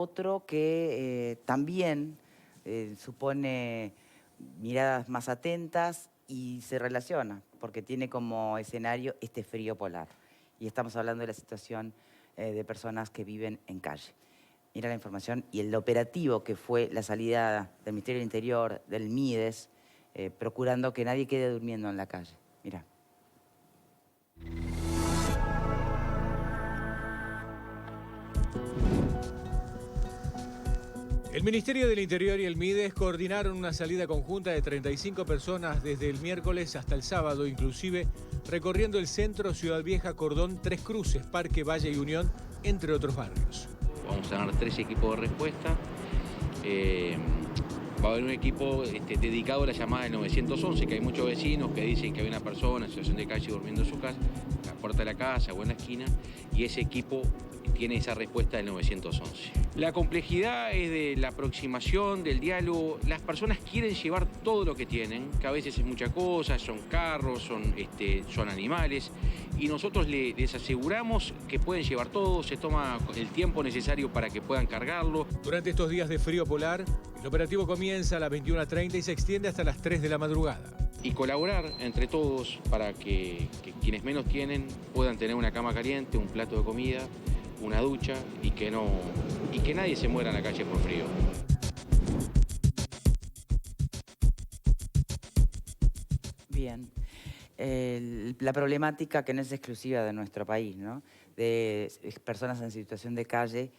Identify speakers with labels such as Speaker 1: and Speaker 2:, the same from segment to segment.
Speaker 1: Otro que también supone miradas más atentas y se relaciona, porque tiene como escenario este frío polar. Y estamos hablando de la situación de personas que viven en calle. Mira la información y el operativo que fue la salida del Ministerio del Interior, del MIDES, procurando que nadie quede durmiendo en la calle. Mira.
Speaker 2: El Ministerio del Interior y el MIDES coordinaron una salida conjunta de 35 personas desde el miércoles hasta el sábado, inclusive recorriendo el centro, Ciudad Vieja, Cordón, Tres Cruces, Parque, Valle y Unión, entre otros barrios.
Speaker 3: Vamos a tener 3 equipos de respuesta. Va a haber un equipo dedicado a la llamada del 911, que hay muchos vecinos que dicen que hay una persona en situación de calle durmiendo en su casa, en la puerta de la casa o en la esquina, y ese equipo tiene esa respuesta del 911. La complejidad es de la aproximación, del diálogo. Las personas quieren llevar todo lo que tienen, que a veces es mucha cosa, son carros, son animales, y nosotros les aseguramos que pueden llevar todo, se toma el tiempo necesario para que puedan cargarlo.
Speaker 2: Durante estos días de frío polar, el operativo comienza a las 21:30 y se extiende hasta las 3 de la madrugada.
Speaker 3: Y colaborar entre todos para que quienes menos tienen puedan tener una cama caliente, un plato de comida, una ducha y que nadie se muera en la calle por frío.
Speaker 1: Bien. La problemática que no es exclusiva de nuestro país, ¿no? De personas en situación de calle,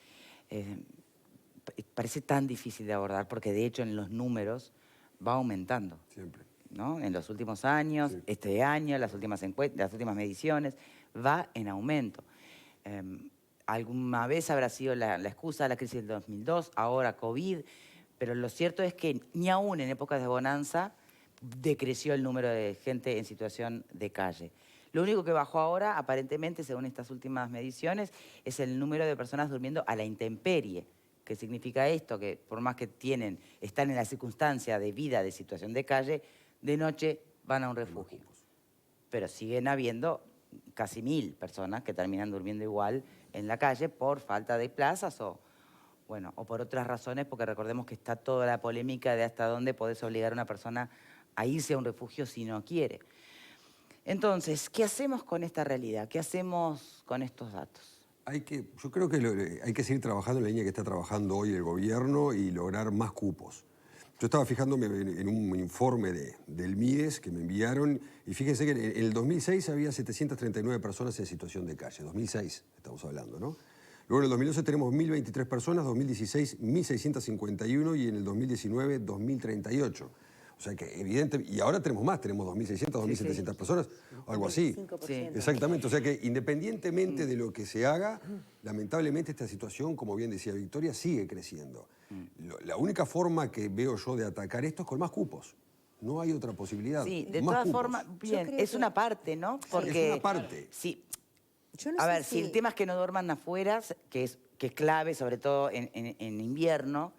Speaker 1: parece tan difícil de abordar porque de hecho en los números va aumentando.
Speaker 4: Siempre.
Speaker 1: ¿No? En los últimos años, sí. Este año, las últimas mediciones, va en aumento. Alguna vez habrá sido la excusa la crisis del 2002, ahora COVID, pero lo cierto es que ni aún en épocas de bonanza decreció el número de gente en situación de calle. Lo único que bajó ahora, aparentemente, según estas últimas mediciones, es el número de personas durmiendo a la intemperie. ¿Qué significa esto? Que por más que están en la circunstancia de vida de situación de calle, de noche van a un refugio. Pero siguen habiendo casi 1000 personas que terminan durmiendo igual en la calle por falta de plazas o por otras razones, porque recordemos que está toda la polémica de hasta dónde podés obligar a una persona a irse a un refugio si no quiere. Entonces, ¿qué hacemos con esta realidad? ¿Qué hacemos con estos datos?
Speaker 4: Yo creo que hay que seguir trabajando en la línea que está trabajando hoy el gobierno y lograr más cupos. Yo estaba fijándome en un informe del MIDES que me enviaron y fíjense que en el 2006 había 739 personas en situación de calle. 2006 estamos hablando, ¿no? Luego en el 2012 tenemos 1023 personas, 2016 1651 y en el 2019 2038. O sea que evidente, y ahora tenemos más, tenemos 2.600, 2.700 personas, o algo así.
Speaker 1: Sí.
Speaker 4: Exactamente, o sea que independientemente de lo que se haga, lamentablemente esta situación, como bien decía Victoria, sigue creciendo. La única forma que veo yo de atacar esto es con más cupos. No hay otra posibilidad.
Speaker 1: Sí, de todas formas, bien, es una parte, ¿no? Porque,
Speaker 4: es una parte.
Speaker 1: Sí.
Speaker 5: Yo no
Speaker 1: a
Speaker 5: sé
Speaker 1: ver, si el tema es que no duerman afuera, que es clave, sobre todo en invierno,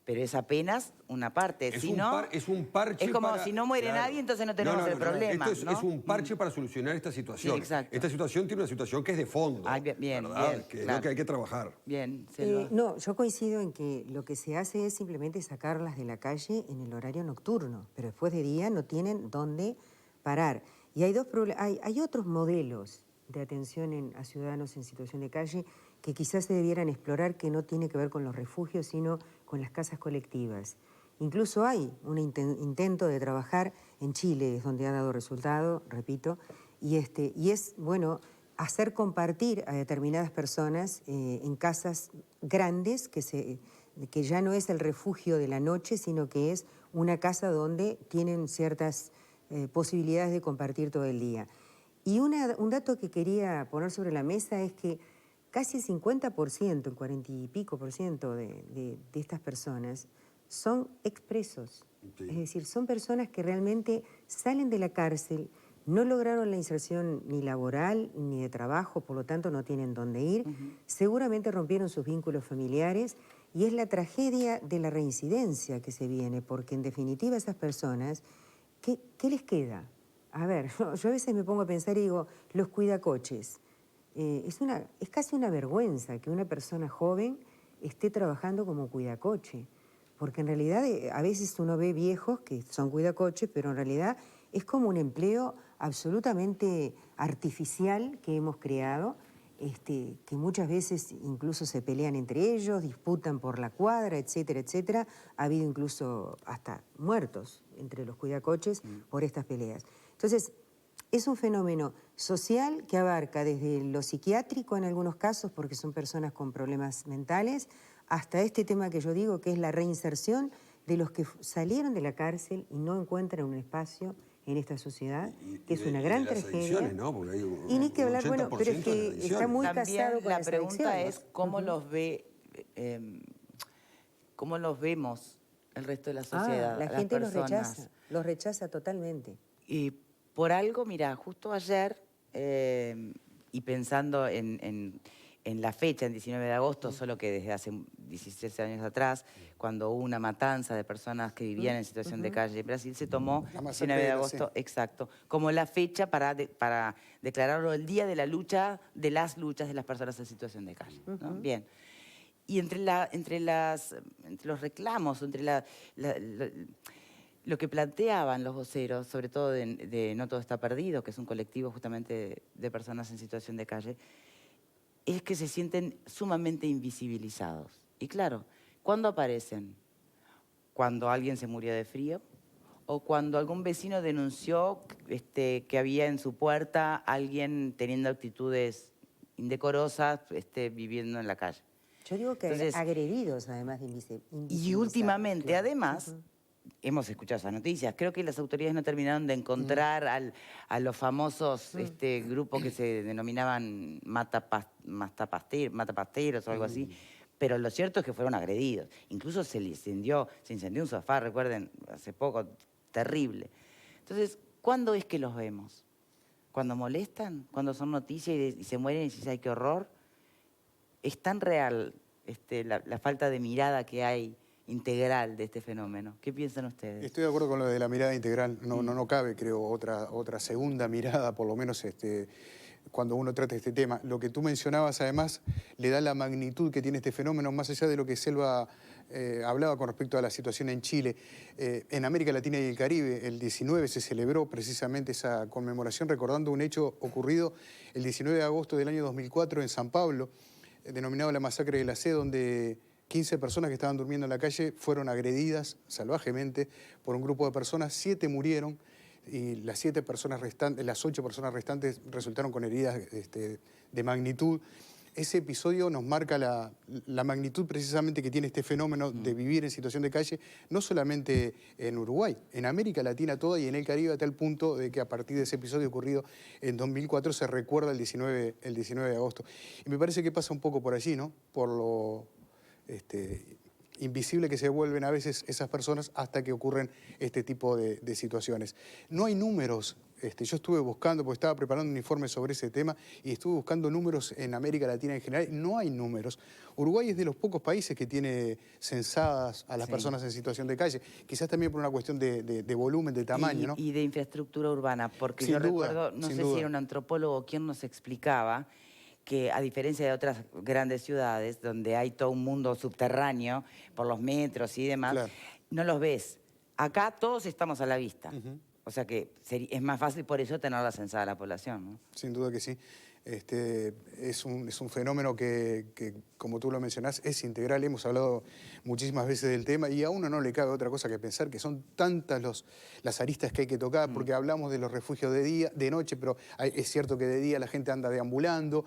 Speaker 1: pero es apenas una parte.
Speaker 4: Es
Speaker 1: un parche. Es como si no muere nadie, entonces no tenemos el problema.
Speaker 4: Esto es un parche para solucionar esta situación.
Speaker 1: Sí, exacto.
Speaker 4: Esta situación tiene una situación que es de fondo.
Speaker 1: Bien,
Speaker 4: que es
Speaker 1: claro.
Speaker 4: lo que hay que trabajar.
Speaker 1: Bien, Selva.
Speaker 5: No, yo coincido en que lo que se hace es simplemente sacarlas de la calle en el horario nocturno, pero después de día no tienen dónde parar. Y hay otros modelos de atención a ciudadanos en situación de calle que quizás se debieran explorar, que no tiene que ver con los refugios, sino con las casas colectivas. Incluso hay un intento de trabajar en Chile, es donde ha dado resultado, repito, y es, bueno, hacer compartir a determinadas personas en casas grandes, que ya no es el refugio de la noche, sino que es una casa donde tienen ciertas posibilidades de compartir todo el día. Y un dato que quería poner sobre la mesa es que casi el 50%, el 40 y pico por ciento de estas personas son expresos. Sí. Es decir, son personas que realmente salen de la cárcel, no lograron la inserción ni laboral ni de trabajo, por lo tanto no tienen dónde ir, seguramente rompieron sus vínculos familiares y es la tragedia de la reincidencia que se viene, porque en definitiva esas personas, ¿qué les queda? A ver, yo a veces me pongo a pensar y digo, los cuidacoches. Es casi una vergüenza que una persona joven esté trabajando como cuidacoche. Porque en realidad a veces uno ve viejos que son cuidacoches, pero en realidad es como un empleo absolutamente artificial que hemos creado, que muchas veces incluso se pelean entre ellos, disputan por la cuadra, etcétera, etcétera. Ha habido incluso hasta muertos entre los cuidacoches por estas peleas. Entonces, es un fenómeno social que abarca desde lo psiquiátrico en algunos casos, porque son personas con problemas mentales, hasta este tema que yo digo, que es la reinserción de los que salieron de la cárcel y no encuentran un espacio en esta sociedad, que es una gran tragedia.
Speaker 4: ¿No? Porque hay
Speaker 5: Y ni que hablar, bueno, pero es
Speaker 4: 80% de
Speaker 5: que
Speaker 4: adicciones.
Speaker 5: está muy
Speaker 1: También
Speaker 5: casado con
Speaker 1: la
Speaker 5: las
Speaker 1: pregunta
Speaker 5: adicciones.
Speaker 1: es cómo los ve, cómo los vemos el resto de la sociedad,
Speaker 5: La
Speaker 1: las
Speaker 5: gente
Speaker 1: personas.
Speaker 5: los rechaza totalmente.
Speaker 1: Y por algo, mira, justo ayer, y pensando en la fecha, en 19 de agosto, solo que desde hace 16 años atrás, cuando hubo una matanza de personas que vivían en situación de calle en Brasil, se tomó
Speaker 6: La masacre
Speaker 1: 19 de
Speaker 6: de la
Speaker 1: agosto,
Speaker 6: C.
Speaker 1: exacto, como la fecha para declararlo el día de la lucha, de las luchas de las personas en situación de calle. ¿No? Bien. Y entre los reclamos, lo que planteaban los voceros, sobre todo de No Todo Está Perdido, que es un colectivo justamente de personas en situación de calle, es que se sienten sumamente invisibilizados. Y claro, ¿cuándo aparecen? Cuando alguien se murió de frío o cuando algún vecino denunció que había en su puerta alguien teniendo actitudes indecorosas viviendo en la calle.
Speaker 5: Yo digo que
Speaker 1: Entonces,
Speaker 5: agredidos, además de invisibilizados.
Speaker 1: Y últimamente,
Speaker 5: claro.
Speaker 1: además, hemos escuchado esas noticias. Creo que las autoridades no terminaron de encontrar a los famosos grupos que se denominaban matapasteros o algo así. Pero lo cierto es que fueron agredidos. Incluso se incendió un sofá, recuerden, hace poco, terrible. Entonces, ¿cuándo es que los vemos? ¿Cuando molestan? ¿Cuando son noticias y se mueren y dices, ay, qué horror? ¿Es tan real la falta de mirada que hay integral de este fenómeno? ¿Qué piensan ustedes?
Speaker 6: Estoy de acuerdo con lo de la mirada integral. No cabe, creo, otra segunda mirada, por lo menos cuando uno trata este tema. Lo que tú mencionabas, además, le da la magnitud que tiene este fenómeno, más allá de lo que Selva hablaba con respecto a la situación en Chile. En América Latina y el Caribe, el 19 se celebró precisamente esa conmemoración, recordando un hecho ocurrido el 19 de agosto del año 2004 en San Pablo, denominado la masacre de la C, donde 15 personas que estaban durmiendo en la calle fueron agredidas salvajemente por un grupo de personas, 7 murieron y las 8 personas restantes resultaron con heridas de magnitud. Ese episodio nos marca la magnitud precisamente que tiene este fenómeno de vivir en situación de calle, no solamente en Uruguay, en América Latina toda y en el Caribe, a tal punto de que a partir de ese episodio ocurrido en 2004 se recuerda el 19 de agosto. Y me parece que pasa un poco por allí, ¿no? Por lo invisible que se vuelven a veces esas personas hasta que ocurren este tipo de situaciones. No hay números. Yo estuve buscando, porque estaba preparando un informe sobre ese tema, y estuve buscando números en América Latina en general. No hay números. Uruguay es de los pocos países que tiene censadas a las personas en situación de calle. Quizás también por una cuestión de volumen, de tamaño, ¿no?
Speaker 1: Y de infraestructura urbana, porque
Speaker 6: Sin
Speaker 1: yo
Speaker 6: duda,
Speaker 1: recuerdo, no
Speaker 6: sin
Speaker 1: sé
Speaker 6: duda.
Speaker 1: si era un antropólogo quien nos explicaba que a diferencia de otras grandes ciudades donde hay todo un mundo subterráneo por los metros y demás,
Speaker 6: Claro.
Speaker 1: no los ves. Acá todos estamos a la vista. O sea que es más fácil por eso tenerla censada la población, ¿no?
Speaker 6: Sin duda que sí. Es un fenómeno que, como tú lo mencionás, es integral. Hemos hablado muchísimas veces del tema y a uno no le cabe otra cosa que pensar que son tantas las aristas que hay que tocar, porque hablamos de los refugios de noche, pero es cierto que de día la gente anda deambulando.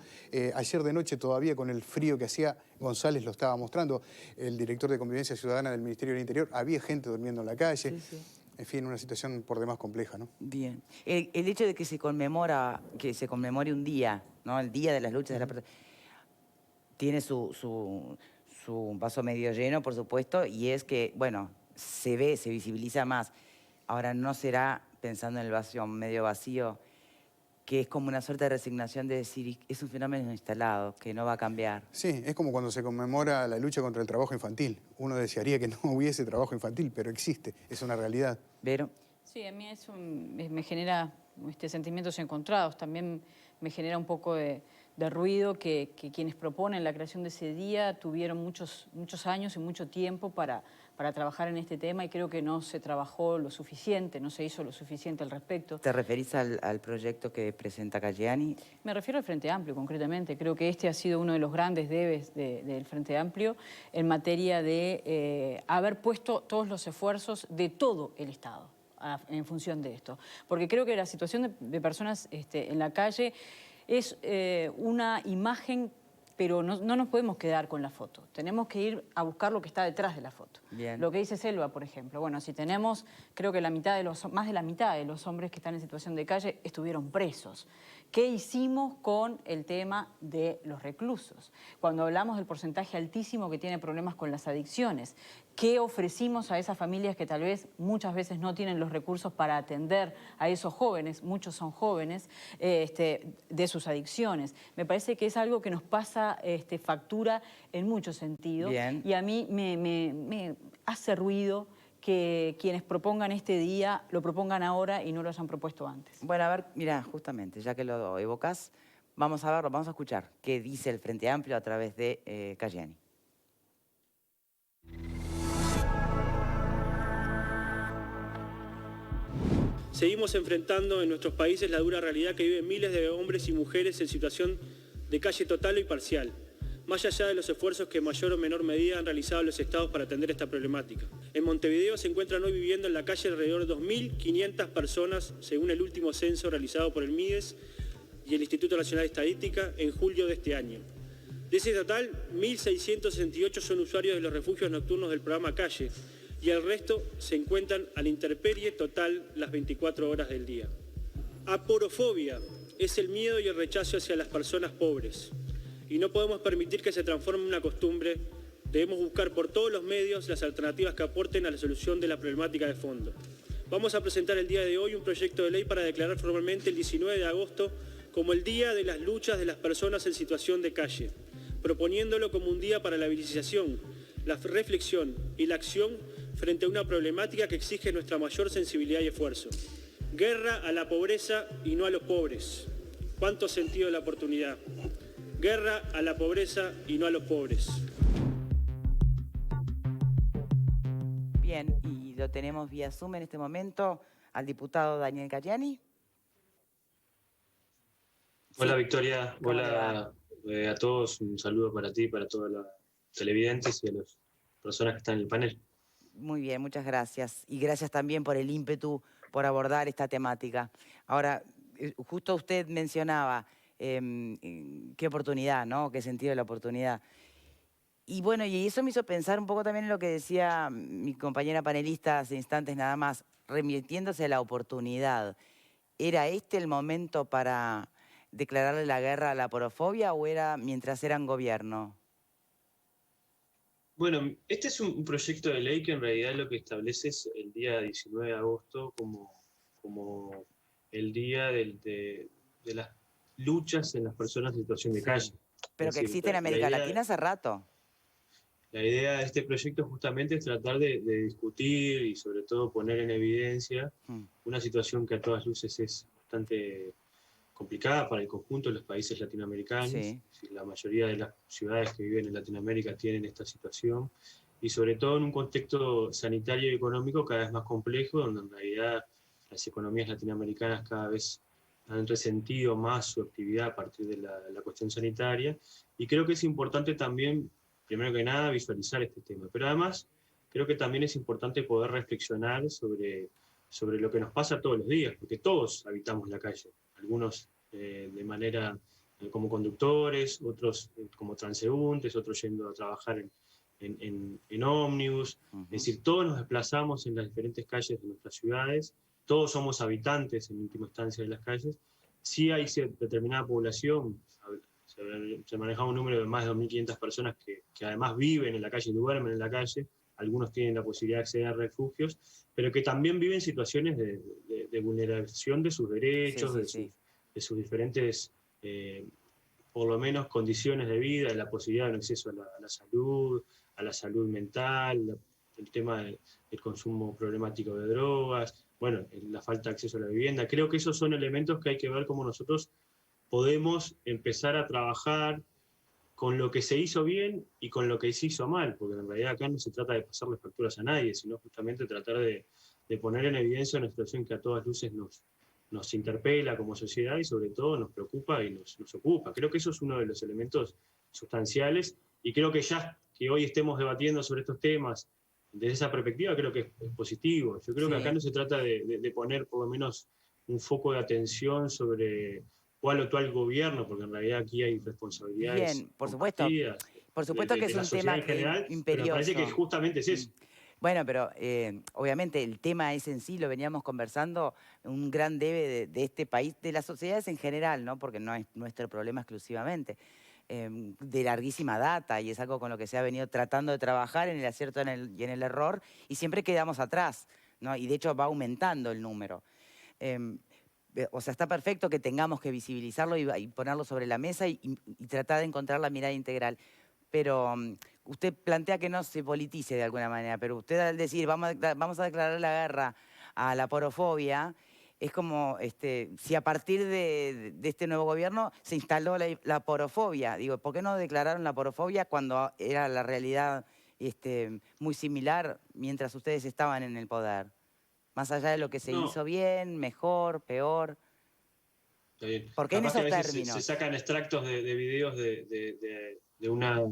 Speaker 6: Ayer de noche todavía con el frío que hacía, González lo estaba mostrando, el director de Convivencia Ciudadana del Ministerio del Interior, había gente durmiendo en la calle.
Speaker 1: Sí, sí.
Speaker 6: En fin, una situación por demás compleja, ¿no?
Speaker 1: Bien. El hecho de que se conmemore un día, ¿no? El Día de las Luchas de la Persona, tiene su vaso medio lleno, por supuesto, y es que, bueno, se visibiliza más. Ahora, ¿no será, pensando en el vaso medio vacío, que es como una suerte de resignación de decir, es un fenómeno instalado, que no va a cambiar?
Speaker 6: Sí, es como cuando se conmemora la lucha contra el trabajo infantil. Uno desearía que no hubiese trabajo infantil, pero existe, es una realidad.
Speaker 1: ¿Vero?
Speaker 7: Sí, a mí me genera sentimientos encontrados. También me genera un poco de de ruido que quienes proponen la creación de ese día tuvieron muchos años y mucho tiempo para trabajar en este tema, y creo que no se trabajó lo suficiente, no se hizo lo suficiente al respecto.
Speaker 1: ¿Te referís al proyecto que presenta Caggiani?
Speaker 7: Me refiero al Frente Amplio, concretamente. Creo que este ha sido uno de los grandes debes del Frente Amplio en materia de haber puesto todos los esfuerzos de todo el Estado en función de esto. Porque creo que la situación de personas en la calle es una imagen, pero no nos podemos quedar con la foto. Tenemos que ir a buscar lo que está detrás de la foto.
Speaker 1: Bien.
Speaker 7: Lo que dice Selva, por ejemplo. Bueno, si tenemos, creo que más de la mitad de los hombres que están en situación de calle estuvieron presos. ¿Qué hicimos con el tema de los reclusos? Cuando hablamos del porcentaje altísimo que tiene problemas con las adicciones, ¿qué ofrecimos a esas familias que tal vez muchas veces no tienen los recursos para atender a esos jóvenes? Muchos son jóvenes, de sus adicciones. Me parece que es algo que nos pasa factura en muchos sentidos.
Speaker 1: Bien.
Speaker 7: Y a mí me hace ruido que quienes propongan este día lo propongan ahora y no lo hayan propuesto antes.
Speaker 1: Bueno, a ver, mira, justamente, ya que lo evocás, vamos a verlo, vamos a escuchar qué dice el Frente Amplio a través de Caggiani.
Speaker 8: Seguimos enfrentando en nuestros países la dura realidad que viven miles de hombres y mujeres en situación de calle total y parcial, más allá de los esfuerzos que en mayor o menor medida han realizado los estados para atender esta problemática. En Montevideo se encuentran hoy viviendo en la calle alrededor de 2.500 personas, según el último censo realizado por el MIDES y el Instituto Nacional de Estadística en julio de este año. De ese total, 1.668 son usuarios de los refugios nocturnos del programa Calle, y el resto se encuentran a la intemperie total las 24 horas del día. Aporofobia es el miedo y el rechazo hacia las personas pobres, y no podemos permitir que se transforme en una costumbre. Debemos buscar por todos los medios las alternativas que aporten a la solución de la problemática de fondo. Vamos a presentar el día de hoy un proyecto de ley para declarar formalmente el 19 de agosto como el Día de las Luchas de las Personas en Situación de Calle, proponiéndolo como un día para la visibilización, la reflexión y la acción frente a una problemática que exige nuestra mayor sensibilidad y esfuerzo. Guerra a la pobreza y no a los pobres. ¿Cuánto sentido de la oportunidad? Guerra a la pobreza y no a los pobres.
Speaker 1: Bien, y lo tenemos vía Zoom en este momento al diputado Daniel Caggiani.
Speaker 9: Hola
Speaker 1: Sí.
Speaker 9: Victoria,
Speaker 1: ¿Cómo le
Speaker 9: hola a todos, un saludo para ti, para todos los televidentes y a las personas que están en el panel.
Speaker 1: Muy bien, muchas gracias. Y gracias también por el ímpetu por abordar esta temática. Ahora, justo usted mencionaba qué oportunidad, ¿no? Qué sentido de la oportunidad. Y bueno, y eso me hizo pensar un poco también en lo que decía mi compañera panelista hace instantes nada más, remitiéndose a la oportunidad. ¿Era este el momento para declararle la guerra a la aporofobia o era mientras eran gobierno?
Speaker 9: Bueno, este es un proyecto de ley que en realidad lo que establece es el día 19 de agosto como el día de las luchas en las personas en situación de
Speaker 1: Sí.
Speaker 9: calle.
Speaker 1: Pero
Speaker 9: Es
Speaker 1: que
Speaker 9: decir,
Speaker 1: existe en América Latina hace rato.
Speaker 9: La idea de este proyecto justamente es tratar de discutir y sobre todo poner en evidencia una situación que a todas luces es bastante complicada para el conjunto de los países latinoamericanos.
Speaker 1: Sí.
Speaker 9: La mayoría de las ciudades que viven en Latinoamérica tienen esta situación y sobre todo en un contexto sanitario y económico cada vez más complejo, donde en realidad las economías latinoamericanas cada vez han resentido más su actividad a partir de la cuestión sanitaria, y creo que es importante también, primero que nada, visualizar este tema, pero además creo que también es importante poder reflexionar sobre lo que nos pasa todos los días, porque todos habitamos la calle, algunos de manera como conductores, otros como transeúntes, otros yendo a trabajar en ómnibus. Es decir, todos nos desplazamos en las diferentes calles de nuestras ciudades, todos somos habitantes en última instancia de las calles. Sí hay determinada población, se maneja un número de más de 2.500 personas que además viven en la calle y duermen en la calle. Algunos tienen la posibilidad de acceder a refugios, pero que también viven situaciones de vulneración de sus derechos,
Speaker 1: Sí.
Speaker 9: de sus diferentes, por lo menos, condiciones de vida, de la posibilidad de un acceso a la salud mental, el tema del consumo problemático de drogas, bueno, la falta de acceso a la vivienda. Creo que esos son elementos que hay que ver cómo nosotros podemos empezar a trabajar con lo que se hizo bien y con lo que se hizo mal, porque en realidad acá no se trata de pasarle facturas a nadie, sino justamente tratar de poner en evidencia una situación que a todas luces nos interpela como sociedad y sobre todo nos preocupa y nos ocupa. Creo que eso es uno de los elementos sustanciales y creo que ya que hoy estemos debatiendo sobre estos temas desde esa perspectiva, creo que es positivo. Yo creo que acá no se trata de poner por lo menos un foco de atención sobre cuál o tal gobierno, porque en realidad aquí hay responsabilidades.
Speaker 1: Bien, por supuesto que es un tema imperioso.
Speaker 9: Pero me parece que justamente es eso.
Speaker 1: Bueno, pero obviamente el tema es en sí, lo veníamos conversando, un gran debe de este país, de las sociedades en general, ¿no? Porque no es nuestro problema exclusivamente, de larguísima data, y es algo con lo que se ha venido tratando de trabajar en el acierto y en el error, y siempre quedamos atrás, ¿no? Y de hecho va aumentando el número. O sea, está perfecto que tengamos que visibilizarlo y ponerlo sobre la mesa y tratar de encontrar la mirada integral. Pero usted plantea que no se politice de alguna manera, pero usted al decir vamos a declarar la guerra a la porofobia, es como si a partir de este nuevo gobierno se instaló la porofobia. Digo, ¿por qué no declararon la porofobia cuando era la realidad muy similar mientras ustedes estaban en el poder? Más allá de lo que se hizo bien, mejor, peor. ¿Por qué en esos términos?
Speaker 9: Se sacan extractos de videos de una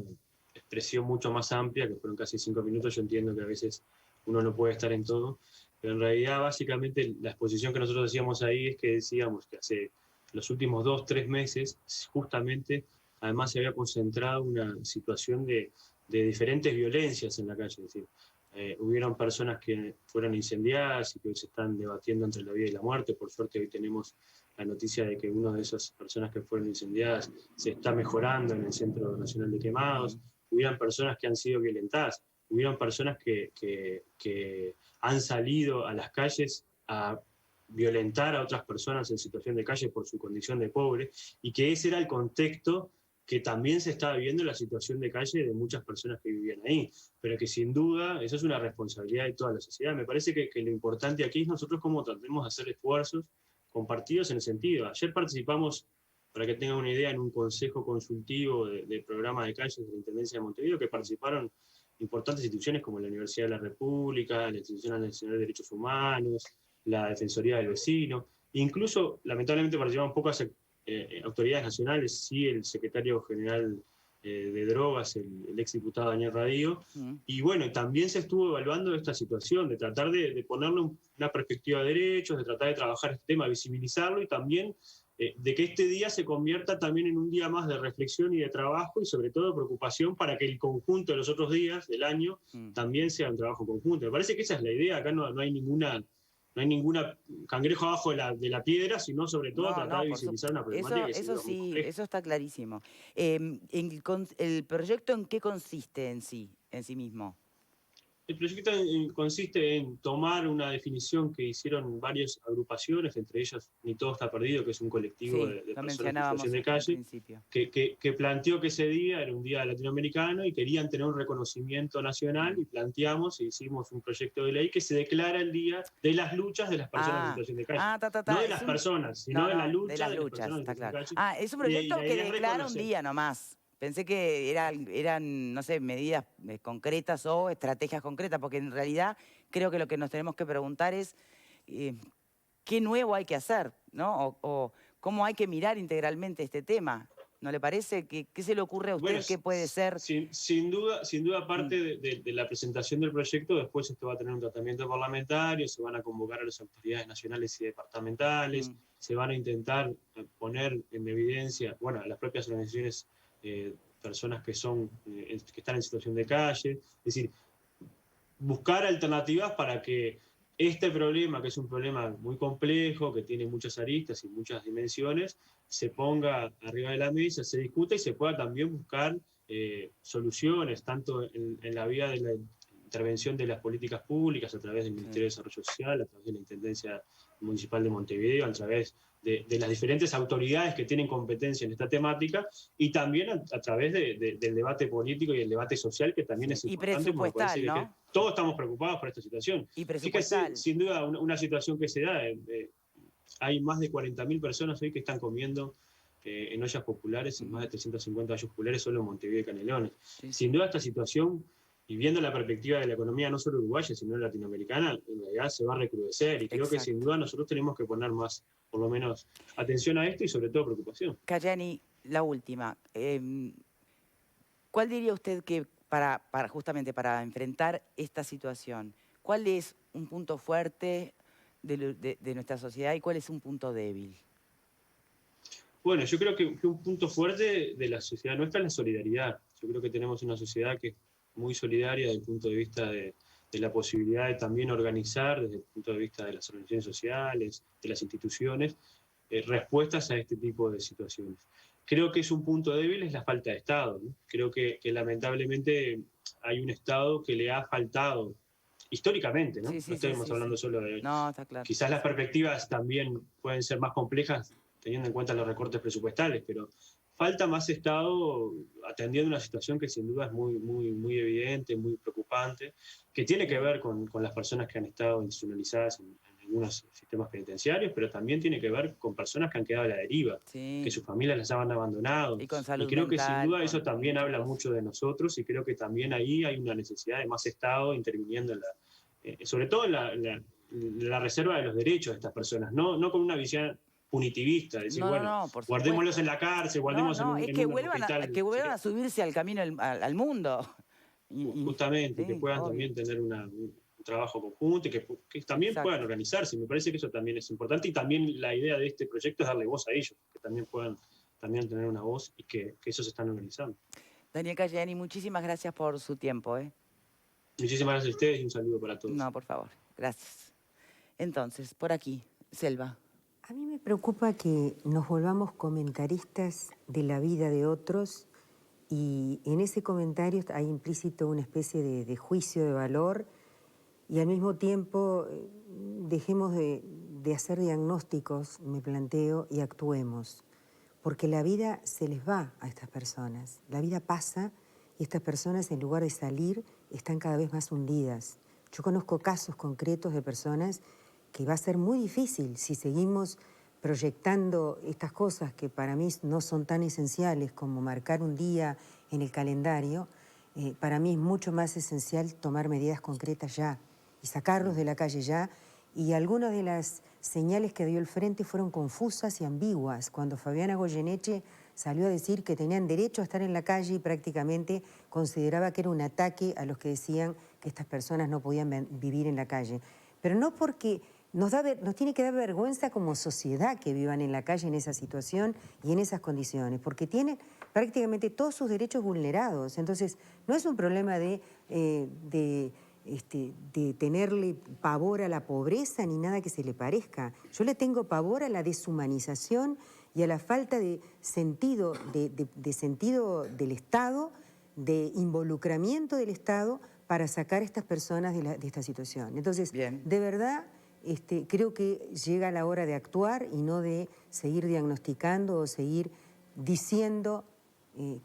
Speaker 9: expresión mucho más amplia, que fueron casi 5 minutos. Yo entiendo que a veces uno no puede estar en todo, pero en realidad básicamente la exposición que nosotros hacíamos ahí es que decíamos que hace los últimos 2-3 meses justamente además se había concentrado una situación de diferentes violencias en la calle. Es decir, hubieron personas que fueron incendiadas y que hoy se están debatiendo entre la vida y la muerte. Por suerte hoy tenemos la noticia de que una de esas personas que fueron incendiadas se está mejorando en el Centro Nacional de Quemados. Hubieron personas que han sido violentadas, hubieron personas que han salido a las calles a violentar a otras personas en situación de calle por su condición de pobre, y que ese era el contexto que también se estaba viviendo la situación de calle de muchas personas que vivían ahí, pero que sin duda eso es una responsabilidad de toda la sociedad. Me parece que lo importante aquí es nosotros cómo tratemos de hacer esfuerzos compartidos en el sentido. Ayer participamos, para que tengan una idea, en un consejo consultivo de programa de calles de la Intendencia de Montevideo, que participaron importantes instituciones como la Universidad de la República, la Institución Nacional de Derechos Humanos, la Defensoría del Vecino, incluso lamentablemente participaron pocas autoridades nacionales, sí el secretario general de Drogas, el exdiputado Daniel Radío, y bueno, también se estuvo evaluando esta situación, de tratar de ponerle una perspectiva de derechos, de tratar de trabajar este tema, visibilizarlo, y también de que este día se convierta también en un día más de reflexión y de trabajo, y sobre todo de preocupación para que el conjunto de los otros días del año también sea un trabajo conjunto. Me parece que esa es la idea. Acá no hay ninguna cangrejo abajo de la piedra, sino sobre todo tratar de visibilizar una problemática.
Speaker 1: Eso sí, eso está clarísimo. ¿El proyecto en qué consiste en sí mismo?
Speaker 9: El proyecto consiste en tomar una definición que hicieron varias agrupaciones, entre ellas Ni Todo Está Perdido, que es un colectivo de personas en situación de calle, que planteó que ese día era un día latinoamericano y querían tener un reconocimiento nacional, y planteamos e hicimos un proyecto de ley que se declara el día de las luchas de las personas en situación de calle. No de las personas, sino de la lucha de las personas en situación de calle.
Speaker 1: Es un proyecto que declara un día nomás. Pensé que eran, no sé, medidas concretas o estrategias concretas, porque en realidad creo que lo que nos tenemos que preguntar es qué nuevo hay que hacer, ¿no? O cómo hay que mirar integralmente este tema. ¿No le parece? ¿Qué se le ocurre a usted?
Speaker 9: Bueno,
Speaker 1: ¿Qué puede ser?
Speaker 9: Sin duda parte de la presentación del proyecto, después esto va a tener un tratamiento parlamentario, se van a convocar a las autoridades nacionales y departamentales, se van a intentar poner en evidencia, bueno, a las propias organizaciones, personas que están en situación de calle, es decir, buscar alternativas para que este problema, que es un problema muy complejo, que tiene muchas aristas y muchas dimensiones, se ponga arriba de la mesa, se discuta y se pueda también buscar soluciones, tanto en la vía de la intervención de las políticas públicas a través del Ministerio de Desarrollo Social, a través de la Intendencia Municipal de Montevideo, a través de las diferentes autoridades que tienen competencia en esta temática, y también a través del debate político y el debate social, que también es importante.
Speaker 1: Y presupuestal, ¿no?
Speaker 9: Todos estamos preocupados por esta situación.
Speaker 1: Y presupuestal.
Speaker 9: Fíjese, sin duda, una situación que se da. Hay más de 40.000 personas hoy que están comiendo en ollas populares, más de 350 ollas populares solo en Montevideo y Canelones.
Speaker 1: Sí.
Speaker 9: Sin duda esta situación, y viendo la perspectiva de la economía no solo uruguaya, sino latinoamericana, en realidad se va a recrudecer y creo que sin duda nosotros tenemos que poner más, por lo menos, atención a esto y sobre todo preocupación.
Speaker 1: Cayani, la última. ¿Cuál diría usted que justamente para enfrentar esta situación, cuál es un punto fuerte de nuestra sociedad y cuál es un punto débil?
Speaker 9: Bueno, yo creo que un punto fuerte de la sociedad nuestra es la solidaridad. Yo creo que tenemos una sociedad que es muy solidaria desde el punto de vista de la posibilidad de también organizar, desde el punto de vista de las organizaciones sociales, de las instituciones, respuestas a este tipo de situaciones. Creo que es un punto débil, es la falta de Estado, ¿no? Creo que lamentablemente hay un Estado que le ha faltado históricamente, ¿no?
Speaker 1: Sí, sí,
Speaker 9: No estamos
Speaker 1: sí,
Speaker 9: hablando solo de hoy.
Speaker 1: No, está claro.
Speaker 9: Quizás las perspectivas también pueden ser más complejas teniendo en cuenta los recortes presupuestales, pero falta más Estado atendiendo una situación que sin duda es muy evidente, muy preocupante, que tiene que ver con las personas que han estado institucionalizadas en algunos sistemas penitenciarios, pero también tiene que ver con personas que han quedado a la deriva,
Speaker 1: Sí.
Speaker 9: que sus familias las han abandonado.
Speaker 1: Y con salud
Speaker 9: creo que sin
Speaker 1: mental,
Speaker 9: duda eso
Speaker 1: con
Speaker 9: también
Speaker 1: muchas
Speaker 9: habla
Speaker 1: cosas.
Speaker 9: mucho de nosotros y creo que también ahí hay una necesidad de más Estado interviniendo sobre todo en la reserva de los derechos de estas personas, no con una visión punitivista, decir,
Speaker 1: No,
Speaker 9: bueno,
Speaker 1: no, por
Speaker 9: guardémoslos
Speaker 1: supuesto.
Speaker 9: en la cárcel, guardémoslos
Speaker 1: No,
Speaker 9: en
Speaker 1: es que
Speaker 9: un
Speaker 1: vuelvan
Speaker 9: hospital.
Speaker 1: que vuelvan a subirse al camino al mundo.
Speaker 9: Justamente,
Speaker 1: sí,
Speaker 9: que puedan
Speaker 1: obvio.
Speaker 9: también tener un trabajo conjunto y que también
Speaker 1: Exacto.
Speaker 9: puedan organizarse. Me parece que eso también es importante y también la idea de este proyecto es darle voz a ellos, que también puedan también tener una voz y que ellos se están organizando.
Speaker 1: Daniel Cayani, muchísimas gracias por su tiempo.
Speaker 9: Muchísimas gracias a ustedes y un saludo para todos.
Speaker 1: No, por favor, gracias. Entonces, por aquí, Selva.
Speaker 5: A mí me preocupa que nos volvamos comentaristas de la vida de otros y en ese comentario hay implícito una especie de juicio de valor y al mismo tiempo dejemos de hacer diagnósticos, me planteo, y actuemos. Porque la vida se les va a estas personas. La vida pasa y estas personas, en lugar de salir, están cada vez más hundidas. Yo conozco casos concretos de personas que va a ser muy difícil si seguimos proyectando estas cosas que para mí no son tan esenciales como marcar un día en el calendario. Para mí es mucho más esencial tomar medidas concretas ya y sacarlos de la calle ya. Y algunas de las señales que dio el Frente fueron confusas y ambiguas. Cuando Fabiana Goyeneche salió a decir que tenían derecho a estar en la calle y prácticamente consideraba que era un ataque a los que decían que estas personas no podían vivir en la calle. Pero no porque nos tiene que dar vergüenza como sociedad que vivan en la calle en esa situación y en esas condiciones, porque tienen prácticamente todos sus derechos vulnerados. Entonces, no es un problema de tenerle pavor a la pobreza ni nada que se le parezca. Yo le tengo pavor a la deshumanización y a la falta de sentido, de sentido del Estado, de involucramiento del Estado para sacar a estas personas de esta situación. Entonces,
Speaker 1: Bien.
Speaker 5: de verdad, creo que llega la hora de actuar y no de seguir diagnosticando o seguir diciendo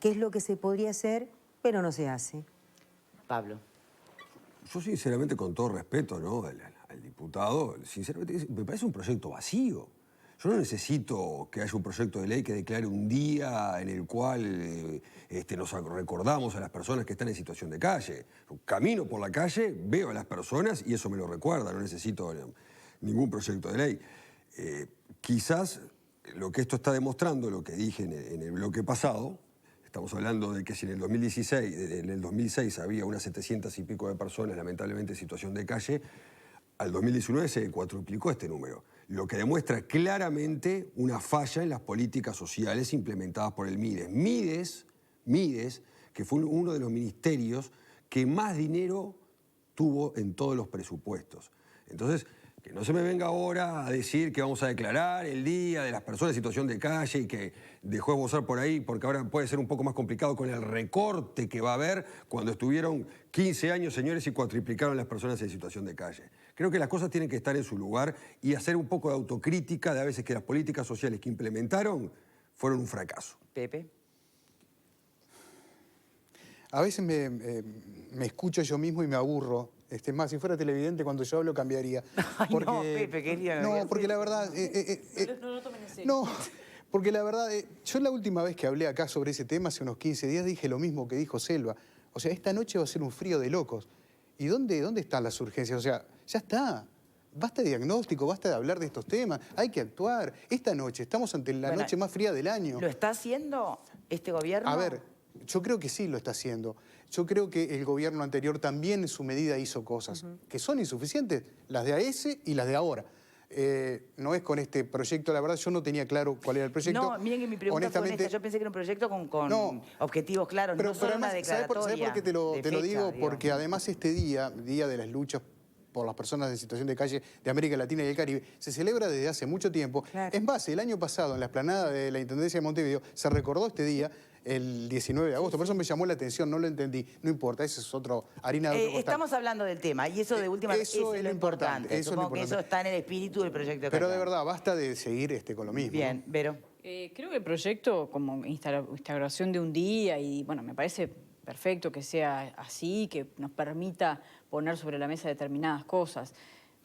Speaker 5: qué es lo que se podría hacer, pero no se hace.
Speaker 1: Pablo.
Speaker 4: Yo sinceramente, con todo respeto, ¿no?, al diputado, sinceramente me parece un proyecto vacío. Yo no necesito que haya un proyecto de ley que declare un día en el cual nos recordamos a las personas que están en situación de calle. Camino por la calle, veo a las personas y eso me lo recuerda, no necesito ningún proyecto de ley. Quizás lo que esto está demostrando, lo que dije en el bloque pasado, estamos hablando de que si en el 2006 había unas 700 y pico de personas lamentablemente en situación de calle, al 2019 se cuadruplicó este número, lo que demuestra claramente una falla en las políticas sociales implementadas por el Mides, que fue uno de los ministerios que más dinero tuvo en todos los presupuestos. Entonces, que no se me venga ahora a decir que vamos a declarar el día de las personas en situación de calle y que dejó de gozar por ahí, porque ahora puede ser un poco más complicado con el recorte que va a haber cuando estuvieron 15 años, señores, y cuatriplicaron las personas en situación de calle. Creo que las cosas tienen que estar en su lugar y hacer un poco de autocrítica de a veces que las políticas sociales que implementaron fueron un fracaso.
Speaker 1: Pepe.
Speaker 6: A veces me escucho yo mismo y me aburro. Más, si fuera televidente, cuando yo hablo cambiaría.
Speaker 1: Ay, no, Pepe, quería...
Speaker 6: No, porque la verdad...
Speaker 7: No lo tomen en serio.
Speaker 6: No, Porque la verdad, yo la última vez que hablé acá sobre ese tema, hace unos 15 días, dije lo mismo que dijo Selva. O sea, esta noche va a ser un frío de locos. ¿Y dónde están las urgencias? O sea, ya está. Basta de diagnóstico, basta de hablar de estos temas. Hay que actuar. Esta noche, estamos ante la noche más fría del año.
Speaker 1: ¿Lo está haciendo este gobierno?
Speaker 6: A ver, yo creo que sí lo está haciendo. Yo creo que el gobierno anterior también en su medida hizo cosas que son insuficientes, las de AES y las de ahora. No es con este proyecto, la verdad yo no tenía claro cuál era el proyecto.
Speaker 1: No, miren que mi pregunta fue honesta. Yo pensé que era un proyecto con objetivos claros, no solo una declaratoria.
Speaker 6: ¿Sabes por qué te lo digo?
Speaker 1: Digamos.
Speaker 6: Porque además este día de las luchas por las personas en situación de calle de América Latina y el Caribe, se celebra desde hace mucho tiempo. Claro. Es más, el año pasado, en la explanada de la Intendencia de Montevideo, se recordó este día, el 19 de agosto. Por eso me llamó la atención, no lo entendí. No importa, ese es otro, harina de otro costal.
Speaker 1: Estamos hablando del tema, y eso de última vez es lo importante. Supongo que eso está en el espíritu del proyecto de
Speaker 6: Pero de verdad, basta de seguir con lo mismo.
Speaker 1: Bien,
Speaker 6: ¿no?
Speaker 1: Vero.
Speaker 7: Creo que el proyecto, como instauración de un día, y bueno, me parece perfecto que sea así, que nos permita poner sobre la mesa determinadas cosas.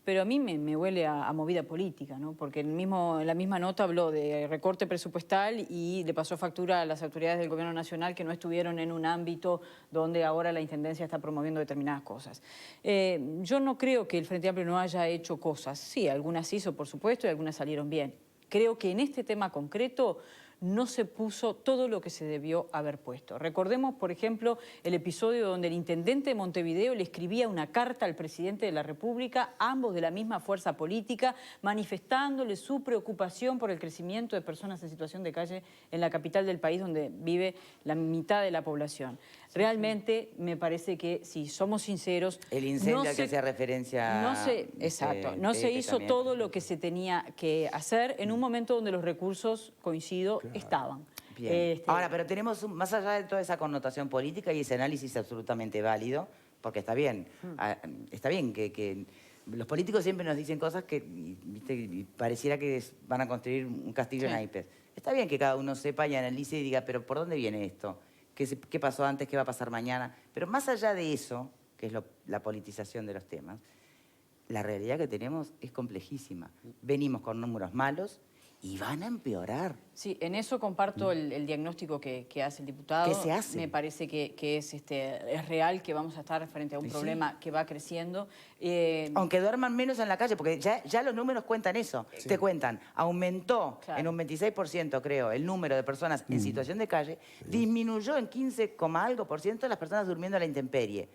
Speaker 7: Pero a mí me huele a movida política, ¿no? Porque en la misma nota habló de recorte presupuestal y le pasó factura a las autoridades del Gobierno Nacional que no estuvieron en un ámbito donde ahora la Intendencia está promoviendo determinadas cosas. Yo no creo que el Frente Amplio no haya hecho cosas. Sí, algunas hizo, por supuesto, y algunas salieron bien. Creo que en este tema concreto no se puso todo lo que se debió haber puesto. Recordemos, por ejemplo, el episodio donde el intendente de Montevideo le escribía una carta al presidente de la República, ambos de la misma fuerza política, manifestándole su preocupación por el crecimiento de personas en situación de calle en la capital del país, donde vive la mitad de la población. Realmente me parece que, si somos sinceros...
Speaker 1: El incendio al que hacía referencia...
Speaker 7: Exacto. No se hizo todo lo que se tenía que hacer en un momento donde los recursos, coincido, estaban.
Speaker 1: Bien. Ahora, pero tenemos, más allá de toda esa connotación política y ese análisis absolutamente válido, porque está bien que los políticos siempre nos dicen cosas que, ¿viste? Y pareciera que van a construir un castillo en naipes. Está bien que cada uno sepa y analice y diga, pero ¿por dónde viene esto? ¿Qué pasó antes? ¿Qué va a pasar mañana? Pero más allá de eso, que es la politización de los temas, la realidad que tenemos es complejísima. Venimos con números malos y van a empeorar.
Speaker 7: Sí, en eso comparto el diagnóstico que hace el diputado.
Speaker 1: ¿Qué se hace?
Speaker 7: Me parece que es real que vamos a estar frente a un problema que va creciendo.
Speaker 1: Aunque duerman menos en la calle, porque ya los números cuentan eso. Sí. Te cuentan, aumentó en un 26%, creo, el número de personas en situación de calle, disminuyó en 15, algo por ciento las personas durmiendo a la intemperie.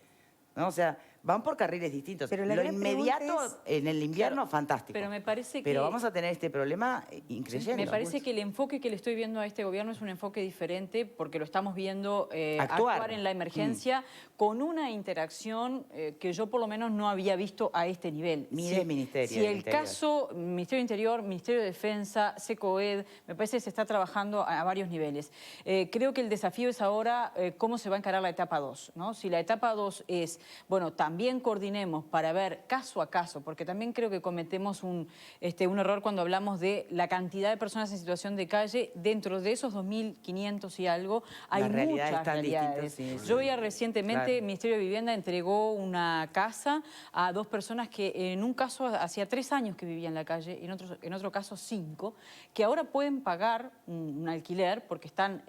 Speaker 1: ¿No? O sea, van por carriles distintos.
Speaker 5: Pero
Speaker 1: lo inmediato en el invierno, fantástico.
Speaker 7: Pero me parece
Speaker 1: Pero vamos a tener este problema increyendo.
Speaker 7: Me parece que el enfoque que le estoy viendo a este gobierno es un enfoque diferente, porque lo estamos viendo actuar en la emergencia con una interacción que yo por lo menos no había visto a este nivel.
Speaker 1: Ministerio.
Speaker 7: Si el caso Ministerio de Interior, Ministerio de Defensa, SECOED, me parece que se está trabajando a varios niveles. Creo que el desafío es ahora cómo se va a encarar la etapa 2, ¿no? Si la etapa 2 es, bueno, también coordinemos para ver caso a caso, porque también creo que cometemos un error cuando hablamos de la cantidad de personas en situación de calle. Dentro de esos 2.500 y algo, hay muchas realidades. Yo veía recientemente, el Ministerio de Vivienda entregó una casa a 2 personas que en un caso hacía 3 años que vivían en la calle y en otro caso 5, que ahora pueden pagar un alquiler porque están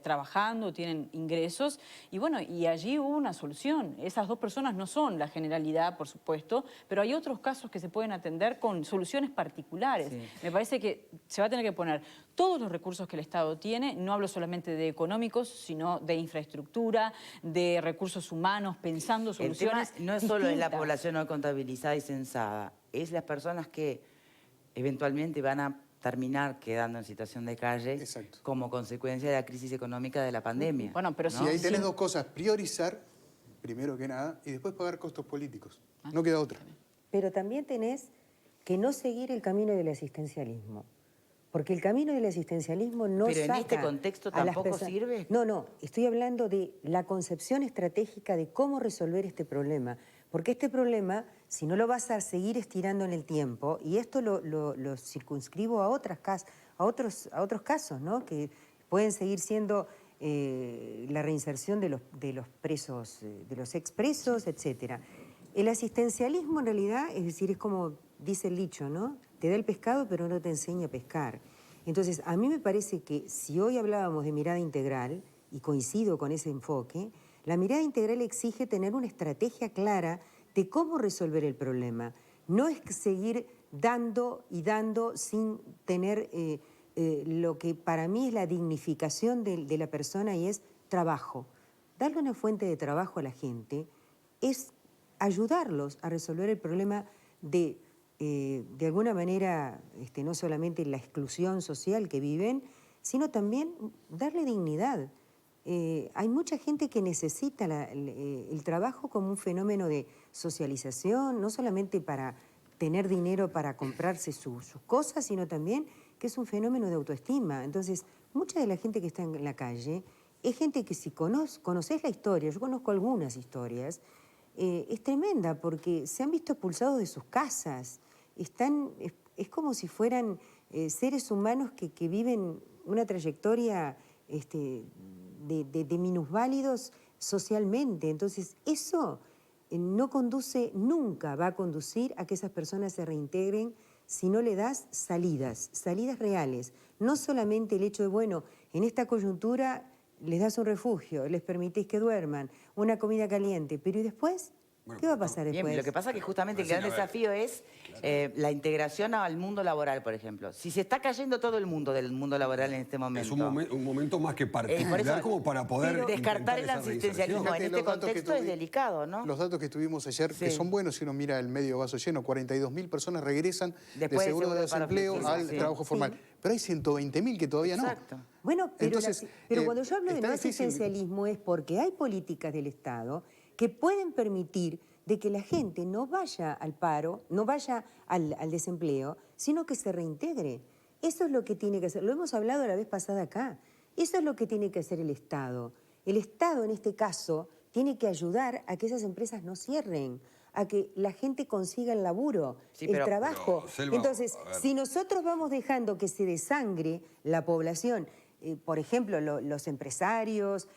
Speaker 7: trabajando, tienen ingresos, y bueno, y allí hubo una solución. Esas 2 personas no son la generalidad, por supuesto, pero hay otros casos que se pueden atender con soluciones particulares. Sí. Me parece que se va a tener que poner todos los recursos que el Estado tiene, no hablo solamente de económicos, sino de infraestructura, de recursos humanos, pensando soluciones.
Speaker 1: El tema no es solo en la población no contabilizada y censada, es las personas que eventualmente van a terminar quedando en situación de calle como consecuencia de la crisis económica de la pandemia.
Speaker 7: Bueno, pero
Speaker 6: ¿no? Y ahí tenés 2 cosas: priorizar, primero que nada, y después pagar costos políticos. No queda otra.
Speaker 5: Pero también tenés que no seguir el camino del asistencialismo. Porque el camino del asistencialismo no
Speaker 1: ¿Pero en este contexto tampoco sirve?
Speaker 5: No, estoy hablando de la concepción estratégica de cómo resolver este problema. Porque este problema, si no lo vas a seguir estirando en el tiempo, y esto lo circunscribo a otros casos, ¿no? Que pueden seguir siendo la reinserción de los presos, de los expresos, etc. El asistencialismo en realidad, es decir, es como dice el dicho, ¿no? Te da el pescado pero no te enseña a pescar. Entonces, a mí me parece que si hoy hablábamos de mirada integral, y coincido con ese enfoque, la mirada integral exige tener una estrategia clara de cómo resolver el problema. No es seguir dando y dando sin tener lo que para mí es la dignificación de la persona y es trabajo. Darle una fuente de trabajo a la gente es ayudarlos a resolver el problema de alguna manera, no solamente la exclusión social que viven, sino también darle dignidad. Hay mucha gente que necesita el trabajo como un fenómeno de socialización, no solamente para tener dinero para comprarse sus cosas, sino también que es un fenómeno de autoestima. Entonces, mucha de la gente que está en la calle es gente que si conoces la historia, yo conozco algunas historias, es tremenda porque se han visto expulsados de sus casas. Es como si fueran seres humanos que viven una trayectoria de minusválidos socialmente. Entonces, eso no conduce, nunca va a conducir a que esas personas se reintegren si no le das salidas reales. No solamente el hecho de, bueno, en esta coyuntura les das un refugio, les permitís que duerman, una comida caliente, pero ¿y después? ¿Qué va a pasar después?
Speaker 1: Bien, lo que pasa es que justamente el gran desafío es la integración al mundo laboral, por ejemplo. Si se está cayendo todo el mundo del mundo laboral en este momento.
Speaker 4: Es un momento más que particular como para poder
Speaker 1: descartar el asistencialismo en este contexto es delicado, ¿no?
Speaker 6: Los datos que tuvimos ayer, que son buenos, si uno mira el medio vaso lleno, 42.000 personas regresan
Speaker 1: después
Speaker 6: de seguro de desempleo al trabajo formal. Pero hay 120.000 que todavía no.
Speaker 1: Exacto.
Speaker 5: Bueno, pero,
Speaker 6: entonces,
Speaker 5: cuando yo hablo de no asistencialismo es porque hay políticas del Estado que pueden permitir de que la gente no vaya al paro, no vaya al desempleo, sino que se reintegre. Eso es lo que tiene que hacer. Lo hemos hablado la vez pasada acá. Eso es lo que tiene que hacer el Estado. El Estado, en este caso, tiene que ayudar a que esas empresas no cierren, a que la gente consiga el laburo, el trabajo.
Speaker 4: Selva,
Speaker 5: entonces, si nosotros vamos dejando que se desangre la población, por ejemplo, los empresarios,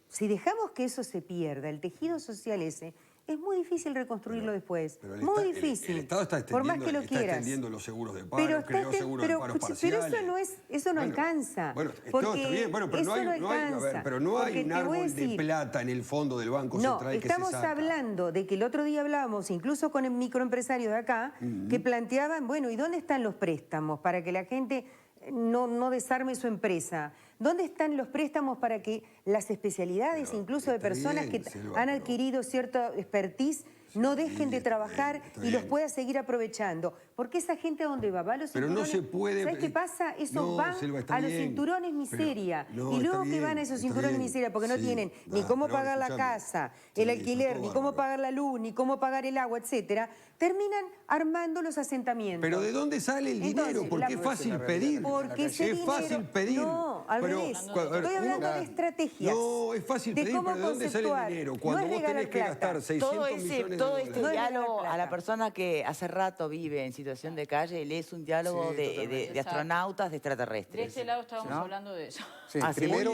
Speaker 5: si dejamos que eso se pierda, el tejido social ese, es muy difícil reconstruirlo después. Muy difícil.
Speaker 4: El Estado está
Speaker 5: por más que lo quieras.
Speaker 4: extendiendo los seguros de paro, creó seguros de paro parciales.
Speaker 5: Pero eso no alcanza.
Speaker 4: Bueno,
Speaker 5: porque
Speaker 4: está bien, bueno, pero no hay un árbol de plata en el fondo del Banco Central que se saca.
Speaker 5: Estamos hablando de que el otro día hablábamos, incluso con el microempresario de acá, que planteaban, bueno, ¿y dónde están los préstamos para que la gente no desarme su empresa? ¿Dónde están los préstamos para que las especialidades, incluso de personas que han adquirido cierta expertise, no dejen de trabajar y los pueda seguir aprovechando? Porque esa gente ¿a dónde va? Va a los cinturones.
Speaker 4: Pero no se puede.
Speaker 5: ¿Sabes qué pasa? Eso va a los cinturones miseria. Y luego que van a esos cinturones miseria porque no tienen ni cómo pagar la casa, el alquiler, ni cómo pagar la luz, ni cómo pagar el agua, etcétera, terminan armando los asentamientos.
Speaker 4: ¿Pero de dónde sale el dinero? Porque es fácil pedir.
Speaker 5: Porque ese dinero...
Speaker 4: Es fácil pedir.
Speaker 5: No, al revés. Estoy hablando de estrategias.
Speaker 4: No, es fácil pedir, pero ¿de dónde sale el dinero? Cuando vos tenés que gastar 600 millones de
Speaker 1: todo este
Speaker 4: dólares.
Speaker 1: diálogo a la persona que hace rato vive en situación de calle, él es un diálogo de astronautas, de extraterrestres.
Speaker 7: De este lado estábamos hablando de eso.
Speaker 6: Sí,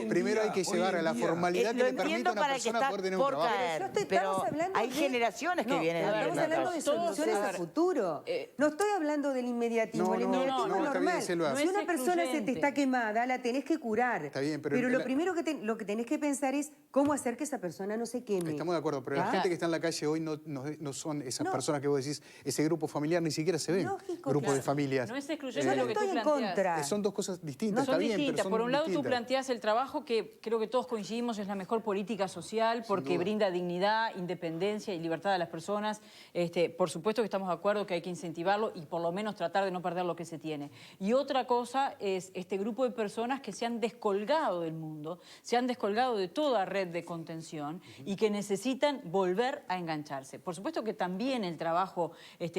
Speaker 6: primero hay que llevar a la formalidad que le permita a una persona poder tener un trabajo.
Speaker 1: Pero hay generaciones que vienen a vivir en la
Speaker 5: Estamos hablando de soluciones a futuro. No estoy hablando del inmediatismo. El inmediatismo es normal. Si una persona se te está quemada, la tenés que curar.
Speaker 6: Está bien,
Speaker 5: pero lo primero lo que tenés que pensar es cómo hacer que esa persona no se queme.
Speaker 6: Estamos de acuerdo, pero la gente que está en la calle hoy no son esas personas que vos decís, ese grupo familiar ni siquiera se ven. Grupos de familias.
Speaker 7: No es excluyente lo que tú
Speaker 5: estoy en contra.
Speaker 6: Son dos cosas distintas.
Speaker 7: No son
Speaker 6: está
Speaker 7: distintas.
Speaker 6: Bien, pero
Speaker 7: por un lado
Speaker 6: distintas.
Speaker 7: tú planteas el trabajo que creo que todos coincidimos es la mejor política social porque brinda dignidad, independencia y libertad a las personas. Por supuesto que estamos de acuerdo que hay que incentivarlo y por lo menos tratar de no perder lo que se tiene. Y otra cosa es este grupo de personas que se han descolgado del mundo, se han descolgado de toda red de contención y que necesitan volver a engancharse. Por supuesto que también el trabajo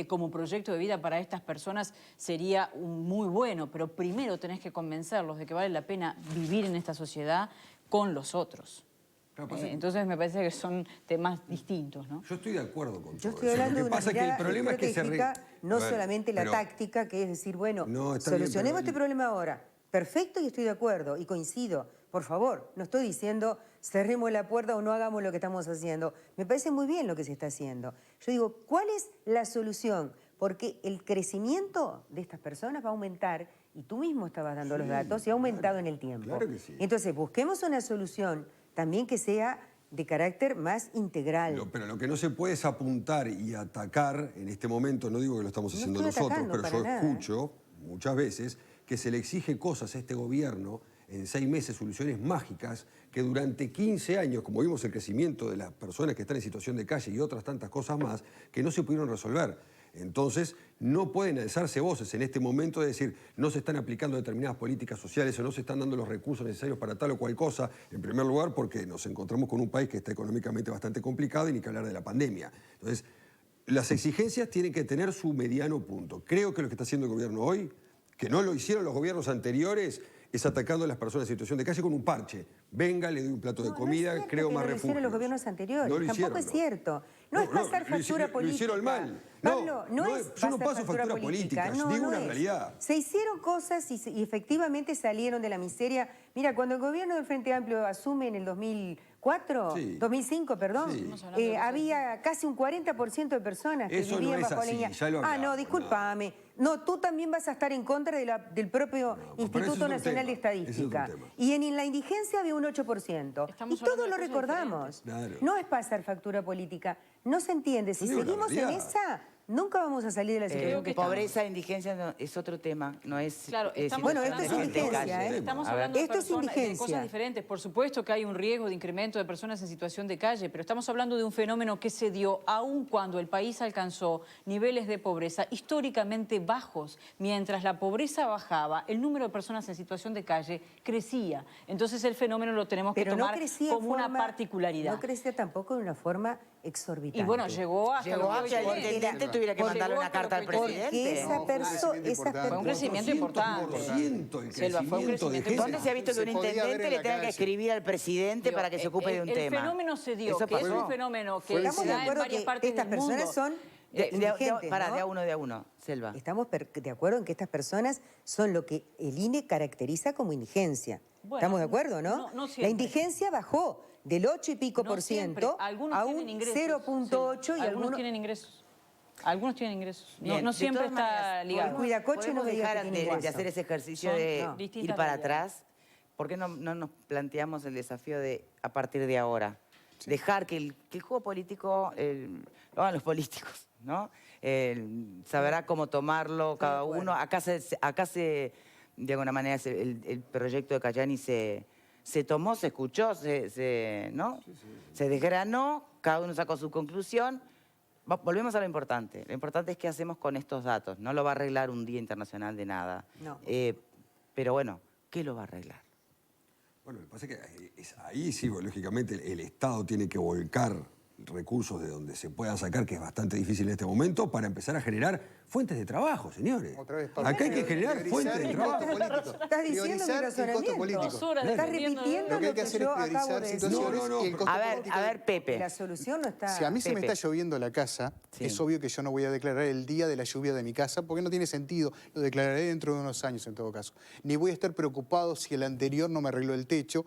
Speaker 7: como proyecto de vida para estas personas sería muy bueno, pero primero tenés que convencerlos de que vale la pena vivir en esta sociedad con los otros. Entonces me parece que son temas distintos, ¿no?
Speaker 4: Yo estoy de acuerdo con todo
Speaker 5: Yo estoy hablando de una
Speaker 4: mirada
Speaker 5: estratégica, no solamente la táctica, que es decir, bueno, solucionemos este problema ahora. Perfecto, y estoy de acuerdo, y coincido. Por favor, no estoy diciendo cerremos la puerta o no hagamos lo que estamos haciendo. Me parece muy bien lo que se está haciendo. Yo digo, ¿cuál es la solución? Porque el crecimiento de estas personas va a aumentar y tú mismo estabas dando los datos, y ha aumentado en el tiempo.
Speaker 4: Claro que sí.
Speaker 5: Entonces, busquemos una solución también que sea de carácter más integral.
Speaker 4: Pero lo que no se puede es apuntar y atacar en este momento, no digo que lo estamos
Speaker 5: No
Speaker 4: haciendo
Speaker 5: estoy
Speaker 4: nosotros,
Speaker 5: atacando
Speaker 4: pero yo
Speaker 5: para nada,
Speaker 4: escucho muchas veces que se le exige cosas a este gobierno en 6 meses, soluciones mágicas, que durante 15 años, como vimos el crecimiento de las personas que están en situación de calle y otras tantas cosas más, que no se pudieron resolver. Entonces, no pueden alzarse voces en este momento de decir no se están aplicando determinadas políticas sociales o no se están dando los recursos necesarios para tal o cual cosa, en primer lugar porque nos encontramos con un país que está económicamente bastante complicado y ni que hablar de la pandemia. Entonces, las exigencias tienen que tener su mediano punto. Creo que lo que está haciendo el gobierno hoy, que no lo hicieron los gobiernos anteriores, es atacando a las personas en situación de calle con un parche. Venga, le doy un plato de comida,
Speaker 5: no es
Speaker 4: creo
Speaker 5: cierto
Speaker 4: más
Speaker 5: que no lo hicieron
Speaker 4: refugios.
Speaker 5: los gobiernos anteriores,
Speaker 4: No lo
Speaker 5: tampoco
Speaker 4: hicieron,
Speaker 5: es cierto. No es pasar factura política.
Speaker 4: Lo hicieron mal.
Speaker 5: Pablo, no es
Speaker 4: yo no
Speaker 5: pasar
Speaker 4: paso factura política,
Speaker 5: no,
Speaker 4: digo
Speaker 5: no
Speaker 4: una
Speaker 5: es.
Speaker 4: realidad.
Speaker 5: Se hicieron cosas y efectivamente salieron de la miseria. Mira, cuando el gobierno del Frente Amplio asume en el 2004,
Speaker 4: Sí.
Speaker 5: 2005, perdón,
Speaker 4: Sí.
Speaker 5: había casi un 40% de personas que
Speaker 4: Eso no
Speaker 5: vivían
Speaker 4: es
Speaker 5: bajo
Speaker 4: así,
Speaker 5: leña.
Speaker 4: ya lo
Speaker 5: Ah,
Speaker 4: hablamos,
Speaker 5: no, discúlpame. No, tú también vas a estar en contra del propio
Speaker 4: pero ese es
Speaker 5: Instituto
Speaker 4: otro
Speaker 5: Nacional de
Speaker 4: tema, ese es otro
Speaker 5: Estadística.
Speaker 4: tema.
Speaker 5: Y en la indigencia había un 8%.
Speaker 7: Estamos
Speaker 5: Y todo
Speaker 7: hablando
Speaker 5: lo
Speaker 7: de cosas
Speaker 5: recordamos.
Speaker 4: diferentes. Claro.
Speaker 5: No es pasar factura política. No se entiende. Si
Speaker 4: Yo digo la
Speaker 5: seguimos en
Speaker 4: realidad.
Speaker 5: esa, nunca vamos a salir de la situación que estamos.
Speaker 1: Pobreza, indigencia es otro tema, no es...
Speaker 7: Claro, estamos
Speaker 5: Bueno,
Speaker 7: hablando
Speaker 5: esto es
Speaker 7: de
Speaker 5: indigencia,
Speaker 7: calle.
Speaker 5: ¿eh?
Speaker 7: Estamos
Speaker 1: A ver.
Speaker 7: hablando de,
Speaker 5: Esto es
Speaker 7: de
Speaker 5: indigencia.
Speaker 7: cosas diferentes. Por supuesto que hay un riesgo de incremento de personas en situación de calle, pero estamos hablando de un fenómeno que se dio aun cuando el país alcanzó niveles de pobreza históricamente bajos. Mientras la pobreza bajaba, el número de personas en situación de calle crecía. Entonces el fenómeno lo tenemos que
Speaker 5: Pero no
Speaker 7: tomar
Speaker 5: crecía
Speaker 7: como una particularidad.
Speaker 5: No crecía tampoco de una forma exorbitante.
Speaker 7: Y bueno, llegó hasta
Speaker 1: Llegó
Speaker 7: lo
Speaker 1: a
Speaker 7: que
Speaker 1: que
Speaker 7: hoy
Speaker 1: el
Speaker 7: tenemos.
Speaker 1: intendente tuviera que
Speaker 7: Llegó
Speaker 1: mandarle una
Speaker 7: hasta lo
Speaker 1: carta al
Speaker 7: que hoy
Speaker 1: presidente.
Speaker 5: Porque esa
Speaker 6: No, fue un
Speaker 5: persona...
Speaker 6: crecimiento importante.
Speaker 7: Fue un crecimiento importante.
Speaker 4: 400% el
Speaker 7: Selva, fue un
Speaker 4: crecimiento de
Speaker 7: crecimiento
Speaker 4: gente.
Speaker 1: ¿Dónde se ha visto que un
Speaker 6: Se podía ver
Speaker 1: intendente
Speaker 6: en
Speaker 1: le
Speaker 6: la
Speaker 1: tenga que
Speaker 6: calle.
Speaker 1: escribir al presidente
Speaker 7: Digo,
Speaker 1: para que se ocupe de un tema?
Speaker 7: El fenómeno se dio,
Speaker 1: Eso
Speaker 7: que es
Speaker 1: pasó.
Speaker 7: un fenómeno que
Speaker 6: Fue
Speaker 7: se
Speaker 5: Estamos de
Speaker 7: da en
Speaker 5: acuerdo
Speaker 7: varias
Speaker 5: que
Speaker 7: partes
Speaker 5: estas
Speaker 7: del mundo.
Speaker 5: personas son indigentes,
Speaker 1: Para,
Speaker 5: ¿no?
Speaker 1: de a uno, Selva.
Speaker 5: Estamos de acuerdo en que estas personas son lo que el INE caracteriza como indigencia.
Speaker 7: Bueno,
Speaker 5: ¿Estamos de acuerdo, no?
Speaker 7: no siempre.
Speaker 5: La indigencia bajó del 8 y pico
Speaker 7: No
Speaker 5: por
Speaker 7: siempre.
Speaker 5: ciento
Speaker 7: Algunos
Speaker 5: a
Speaker 7: tienen
Speaker 5: un
Speaker 7: ingresos,
Speaker 5: 0.8 y
Speaker 7: algunos tienen ingresos. Algunos tienen ingresos.
Speaker 1: Bien,
Speaker 7: No
Speaker 1: de
Speaker 7: siempre
Speaker 1: todas
Speaker 7: está
Speaker 1: maneras,
Speaker 7: ligado.
Speaker 5: El cuidacoche no
Speaker 1: ¿podemos
Speaker 5: me digas
Speaker 1: dejar
Speaker 5: que tiene
Speaker 1: de
Speaker 5: ingreso.
Speaker 1: hacer ese ejercicio
Speaker 7: Son
Speaker 1: de
Speaker 7: distintas
Speaker 1: ir para
Speaker 7: realidades.
Speaker 1: atrás? ¿Por qué no nos planteamos el desafío de, a partir de ahora, dejar que el juego político lo hagan los políticos, ¿no? Sabrá cómo tomarlo cada
Speaker 5: de acuerdo.
Speaker 1: uno. Acá se de alguna manera, el proyecto de Cayani se tomó, se escuchó, ¿no? Se desgranó, cada uno sacó su conclusión. Volvemos a lo importante. Lo importante es qué hacemos con estos datos. No lo va a arreglar un Día Internacional de nada.
Speaker 5: No.
Speaker 1: Pero bueno, ¿qué lo va a arreglar?
Speaker 4: Bueno, lo que pasa es que ahí sí, lógicamente, el Estado tiene que volcar recursos de donde se puedan sacar, que es bastante difícil en este momento, para empezar a generar fuentes de trabajo, señores.
Speaker 6: Otra vez, Pablo.
Speaker 4: Acá hay que generar
Speaker 6: Priorizar
Speaker 4: fuentes de
Speaker 6: el
Speaker 4: trabajo.
Speaker 6: costo político.
Speaker 5: Estás diciendo mi
Speaker 6: Priorizar el costo
Speaker 5: razonamiento.
Speaker 6: político.
Speaker 7: 2 horas
Speaker 5: Estás
Speaker 7: defendiendo
Speaker 5: repitiendo
Speaker 6: Lo que hay
Speaker 5: lo
Speaker 6: que
Speaker 5: que
Speaker 6: hacer
Speaker 5: yo
Speaker 6: es
Speaker 5: acabo
Speaker 6: priorizar
Speaker 5: de decir.
Speaker 6: situaciones y el costo
Speaker 1: A
Speaker 6: político.
Speaker 1: ver, Pepe.
Speaker 5: La solución no está...
Speaker 6: Si a mí se me
Speaker 1: Pepe.
Speaker 6: está lloviendo la casa,
Speaker 1: Sí.
Speaker 6: es obvio que yo no voy a declarar el día de la lluvia de mi casa porque no tiene sentido. Lo declararé dentro de unos años en todo caso. Ni voy a estar preocupado si el anterior no me arregló el techo.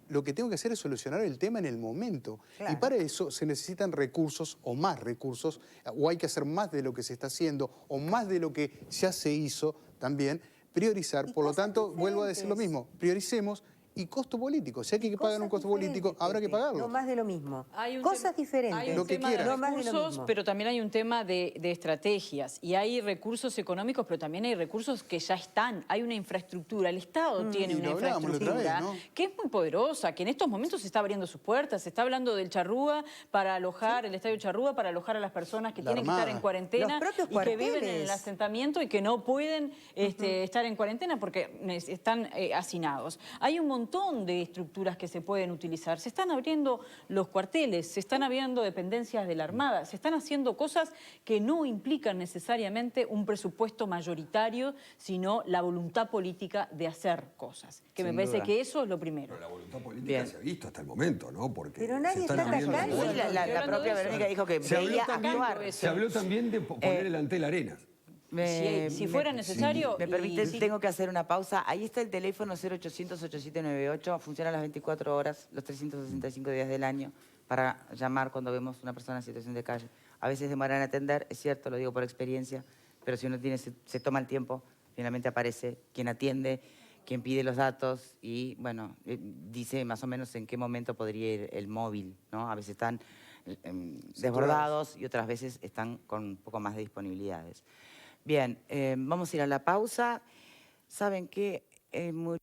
Speaker 6: Lo que tengo que hacer es solucionar el tema en el momento.
Speaker 5: Claro.
Speaker 6: Y para eso se necesitan recursos o más recursos, o hay que hacer más de lo que se está haciendo, o más de lo que ya se hizo también, priorizar.
Speaker 5: Y
Speaker 6: Por lo
Speaker 5: cosas
Speaker 6: tanto, vuelvo a decir lo
Speaker 5: diferentes.
Speaker 6: mismo, prioricemos y costo político. Si hay que pagar un costo político, habrá que pagarlo.
Speaker 5: No más de lo mismo.
Speaker 7: Hay un
Speaker 5: Cosas
Speaker 7: tema-
Speaker 5: diferentes.
Speaker 7: Hay un
Speaker 6: Lo que
Speaker 7: tema
Speaker 6: quiera.
Speaker 7: de
Speaker 5: No más de lo
Speaker 7: recursos,
Speaker 5: mismo.
Speaker 7: pero también hay un tema de estrategias. Y hay recursos económicos, pero también hay recursos que ya están. Hay una infraestructura. El Estado tiene
Speaker 6: Y
Speaker 7: una
Speaker 6: lo hablábamos la otra vez,
Speaker 7: infraestructura
Speaker 6: ¿no?
Speaker 7: que es muy poderosa, que en estos momentos se está abriendo sus puertas. Se está hablando del Charrúa para alojar, el Estadio Charrúa para alojar a las personas que
Speaker 6: La
Speaker 7: tienen que estar
Speaker 6: Armada.
Speaker 7: en cuarentena
Speaker 5: Los propios
Speaker 7: y que viven en el
Speaker 5: cuarteles.
Speaker 7: asentamiento y que no pueden estar en cuarentena porque están hacinados. Hay un montón de estructuras que se pueden utilizar. Se están abriendo los cuarteles, se están abriendo dependencias de la Armada, se están haciendo cosas que no implican necesariamente un presupuesto mayoritario, sino la voluntad política de hacer cosas. Que me
Speaker 1: Sin
Speaker 7: parece
Speaker 1: duda.
Speaker 7: que eso es lo primero.
Speaker 4: Pero la voluntad política
Speaker 1: Bien.
Speaker 4: se ha visto hasta el momento, ¿no? Porque
Speaker 5: Pero nadie
Speaker 4: se están
Speaker 5: está
Speaker 4: abriendo
Speaker 5: atacando.
Speaker 4: las
Speaker 1: Sí,
Speaker 4: puertas.
Speaker 1: la
Speaker 7: Estoy hablando
Speaker 1: propia
Speaker 7: de eso.
Speaker 1: Verónica dijo que
Speaker 4: Se habló
Speaker 1: veía
Speaker 4: también-
Speaker 1: actuar.
Speaker 4: Se habló también de poner el Antel Arenas.
Speaker 7: Si fuera necesario...
Speaker 1: Me permite,
Speaker 7: y-
Speaker 1: tengo que hacer una pausa. Ahí está el teléfono 0800-8798. Funciona las 24 horas, los 365 días del año, para llamar cuando vemos una persona en situación de calle. A veces demoran en atender, es cierto, lo digo por experiencia, pero si uno tiene, se toma el tiempo, Finalmente aparece quien atiende, quien pide los datos y, bueno, dice más o menos en qué momento podría ir el móvil, ¿no? A veces están desbordados y otras veces están con un poco más de disponibilidades. Bien, vamos a ir a la pausa. ¿Saben qué? Murió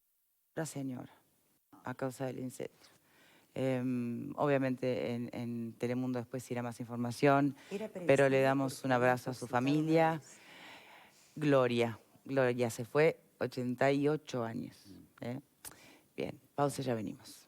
Speaker 1: la señora a causa del incendio. Obviamente en Telemundo después irá más información, pero le damos un abrazo a su familia. Gloria se fue, 88 años. Bien, pausa, ya venimos.